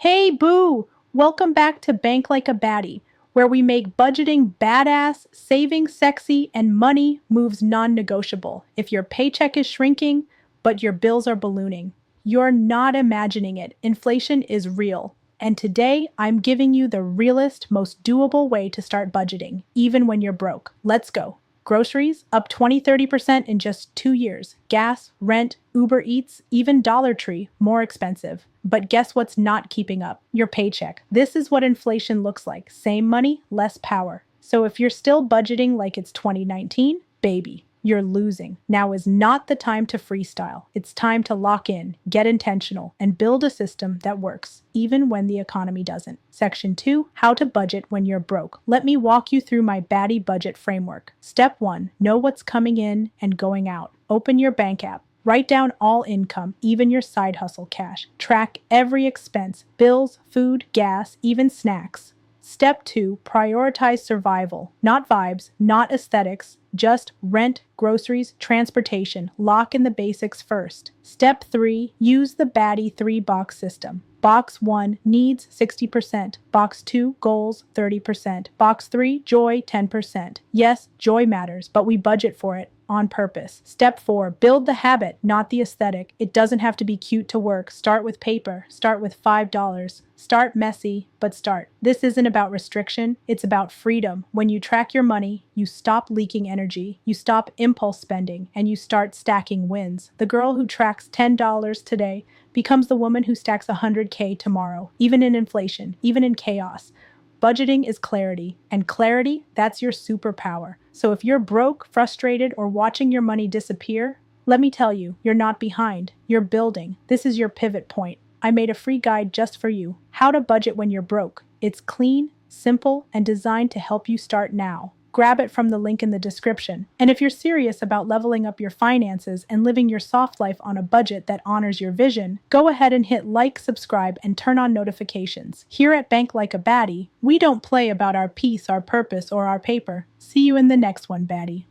Hey, boo! Welcome back to Bank Like a Baddie, where we make budgeting badass, saving sexy, and money moves non-negotiable. If your paycheck is shrinking, but your bills are ballooning, you're not imagining it. Inflation is real. And today, I'm giving you the realest, most doable way to start budgeting, even when you're broke. Let's go. Groceries up 20-30% in just 2 years. Gas, rent, Uber Eats, even Dollar Tree more expensive. But guess what's not keeping up? Your paycheck. This is what inflation looks like. Same money, less power. So if you're still budgeting like it's 2019, baby, you're losing. Now is not the time to freestyle. It's time to lock in, get intentional, and build a system that works, even when the economy doesn't. Section 2, How to Budget When You're Broke. Let me walk you through my Baddie budget framework. Step 1, know what's coming in and going out. Open your bank app. Write down all income, even your side hustle cash. Track every expense, bills, food, gas, even snacks. Step 2, prioritize survival, not vibes, not aesthetics, just rent, groceries, transportation. Lock in the basics first. Step 3, use the Baddie 3-box system. Box 1, needs 60%. Box 2, goals 30%. Box 3, joy 10%. Yes, joy matters, but we budget for it on purpose. Step 4, build the habit, not the aesthetic. It doesn't have to be cute to work. Start with paper. Start with $5. Start messy, but start. This isn't about restriction, it's about freedom. When you track your money, you stop leaking energy, you stop impulse spending, and you start stacking wins. The girl who tracks $10 today becomes the woman who stacks 100K tomorrow, even in inflation, even in chaos. Budgeting is clarity, and clarity, that's your superpower. So if you're broke, frustrated, or watching your money disappear, let me tell you, you're not behind, you're building. This is your pivot point. I made a free guide just for you, How to Budget When You're Broke. It's clean, simple, and designed to help you start now. Grab it from the link in the description. And if you're serious about leveling up your finances and living your soft life on a budget that honors your vision, go ahead and hit like, subscribe, and turn on notifications. Here at Bank Like a Baddie, we don't play about our peace, our purpose, or our paper. See you in the next one, Baddie.